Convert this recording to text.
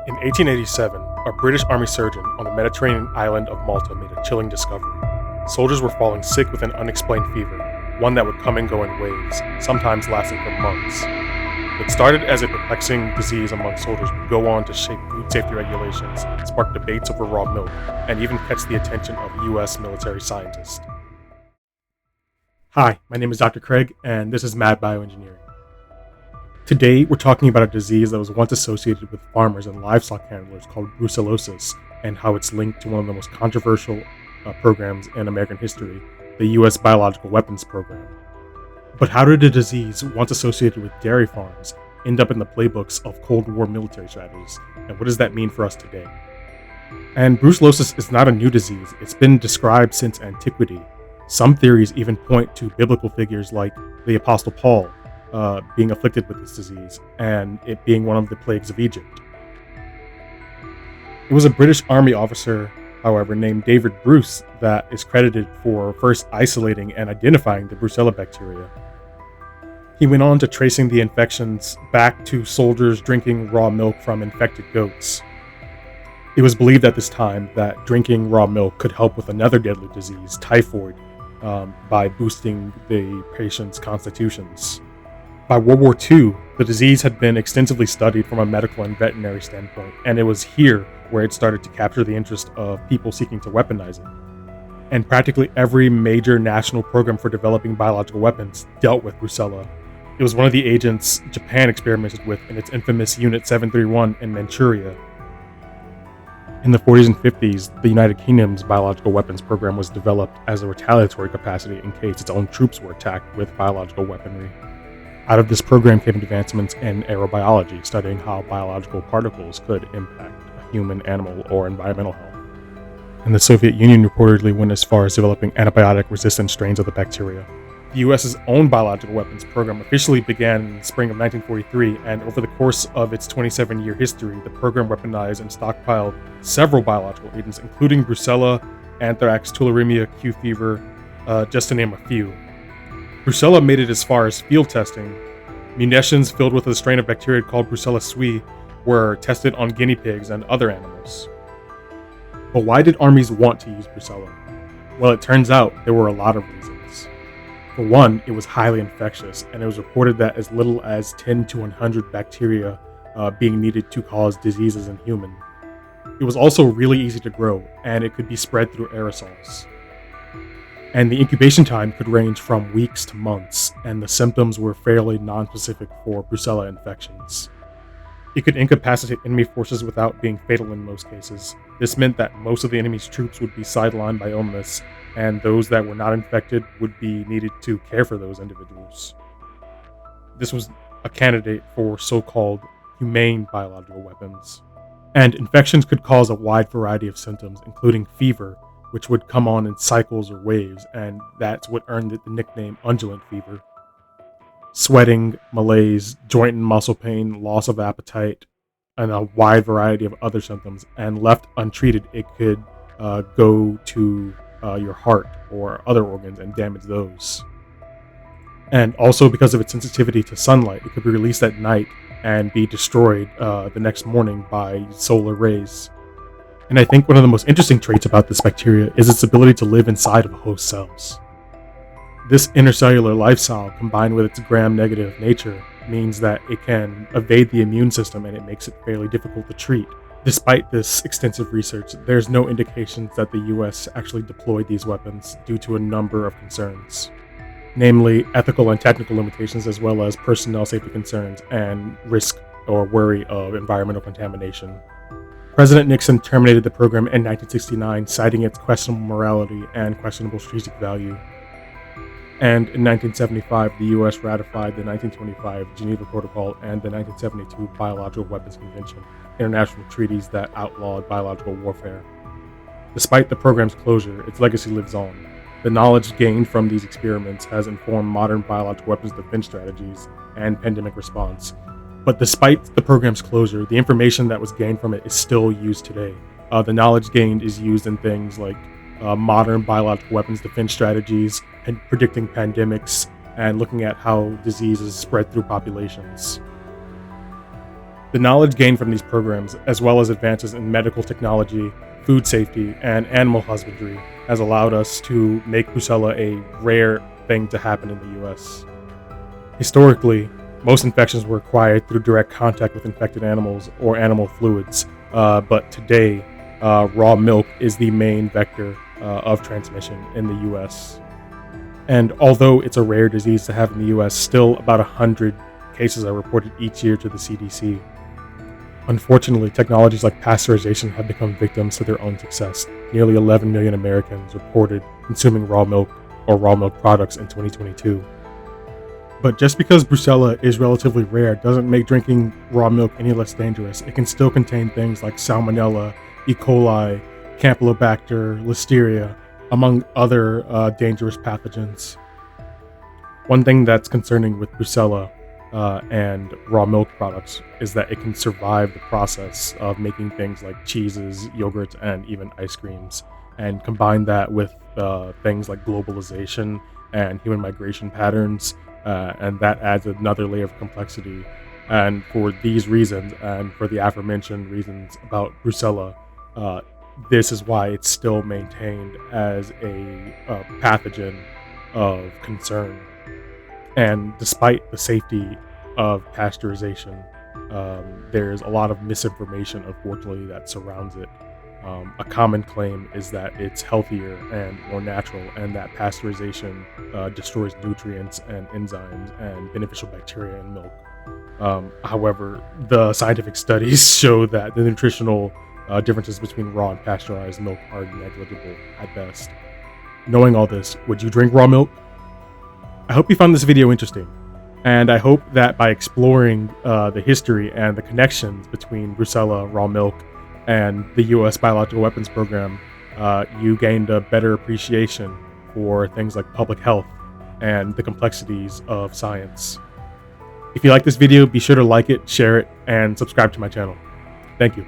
In 1887, a British Army surgeon on the Mediterranean island of Malta made a chilling discovery. Soldiers were falling sick with an unexplained fever, one that would come and go in waves, sometimes lasting for months. What started as a perplexing disease among soldiers would go on to shape food safety regulations, spark debates over raw milk, and even catch the attention of U.S. military scientists. Hi, my name is Dr. Craig, and this is Mad Bioengineering. Today, we're talking about a disease that was once associated with farmers and livestock handlers called brucellosis, and how it's linked to one of the most controversial programs in American history, the U.S. Biological Weapons Program. But how did a disease once associated with dairy farms end up in the playbooks of Cold War military strategies, and what does that mean for us today? And brucellosis is not a new disease. It's been described since antiquity. Some theories even point to biblical figures like the Apostle Paul, being afflicted with this disease, and it being one of the plagues of Egypt. It was a British Army officer, however, named David Bruce that is credited for first isolating and identifying the Brucella bacteria. He went on to tracing the infections back to soldiers drinking raw milk from infected goats. It was believed at this time that drinking raw milk could help with another deadly disease, typhoid, by boosting the patient's constitutions. By World War II, the disease had been extensively studied from a medical and veterinary standpoint, and it was here where it started to capture the interest of people seeking to weaponize it. And practically every major national program for developing biological weapons dealt with Brucella. It was one of the agents Japan experimented with in its infamous Unit 731 in Manchuria. In the 40s and 50s, the United Kingdom's biological weapons program was developed as a retaliatory capacity in case its own troops were attacked with biological weaponry. Out of this program came advancements in aerobiology, studying how biological particles could impact a human, animal, or environmental health. And the Soviet Union reportedly went as far as developing antibiotic-resistant strains of the bacteria. The U.S.'s own biological weapons program officially began in the spring of 1943, and over the course of its 27-year history, the program weaponized and stockpiled several biological agents, including Brucella, anthrax, tularemia, Q fever, just to name a few. Brucella made it as far as field testing. Munitions filled with a strain of bacteria called Brucella sui were tested on guinea pigs and other animals. But why did armies want to use Brucella? Well, it turns out there were a lot of reasons. For one, it was highly infectious, and it was reported that as little as 10 to 100 bacteria being needed to cause diseases in humans. It was also really easy to grow, and it could be spread through aerosols. And the incubation time could range from weeks to months, and the symptoms were fairly nonspecific for Brucella infections. It could incapacitate enemy forces without being fatal in most cases. This meant that most of the enemy's troops would be sidelined by illness, and those that were not infected would be needed to care for those individuals. This was a candidate for so-called humane biological weapons. And infections could cause a wide variety of symptoms, including fever, which would come on in cycles or waves, and that's what earned it the nickname undulant fever. Sweating, malaise, joint and muscle pain, loss of appetite, and a wide variety of other symptoms. And left untreated, it could go to your heart or other organs and damage those. And also because of its sensitivity to sunlight, it could be released at night and be destroyed the next morning by solar rays. And I think one of the most interesting traits about this bacteria is its ability to live inside of host cells. This intercellular lifestyle, combined with its gram-negative nature, means that it can evade the immune system, and it makes it fairly difficult to treat. Despite this extensive research, there's no indications that the US actually deployed these weapons due to a number of concerns, namely ethical and technical limitations, as well as personnel safety concerns and risk or worry of environmental contamination. President Nixon terminated the program in 1969, citing its questionable morality and questionable strategic value. And in 1975, the U.S. ratified the 1925 Geneva Protocol and the 1972 Biological Weapons Convention, international treaties that outlawed biological warfare. Despite the program's closure, its legacy lives on. The knowledge gained from these experiments has informed modern biological weapons defense strategies and pandemic response. But despite the program's closure, the information that was gained from it is still used today. The knowledge gained is used in things like modern biological weapons defense strategies and predicting pandemics and looking at how diseases spread through populations. The knowledge gained from these programs, as well as advances in medical technology, food safety, and animal husbandry, has allowed us to make Brucella a rare thing to happen in the US. Historically, most infections were acquired through direct contact with infected animals or animal fluids, but today, raw milk is the main vector of transmission in the US. And although it's a rare disease to have in the US, still about 100 cases are reported each year to the CDC. Unfortunately, technologies like pasteurization have become victims to their own success. Nearly 11 million Americans reported consuming raw milk or raw milk products in 2022. But just because Brucella is relatively rare doesn't make drinking raw milk any less dangerous. It can still contain things like Salmonella, E. coli, Campylobacter, Listeria, among other dangerous pathogens. One thing that's concerning with Brucella and raw milk products is that it can survive the process of making things like cheeses, yogurts, and even ice creams. And combine that with things like globalization and human migration patterns, and that adds another layer of complexity. And for these reasons, and for the aforementioned reasons about Brucella, this is why it's still maintained as a pathogen of concern. And despite the safety of pasteurization, there's a lot of misinformation, unfortunately, that surrounds it. A common claim is that it's healthier and more natural, and that pasteurization destroys nutrients and enzymes and beneficial bacteria in milk. However, the scientific studies show that the nutritional differences between raw and pasteurized milk are negligible at best. Knowing all this, would you drink raw milk? I hope you found this video interesting, and I hope that by exploring the history and the connections between Brucella, raw milk, and the US Biological Weapons Program, you gained a better appreciation for things like public health and the complexities of science. If you like this video, be sure to like it, share it, and subscribe to my channel. Thank you.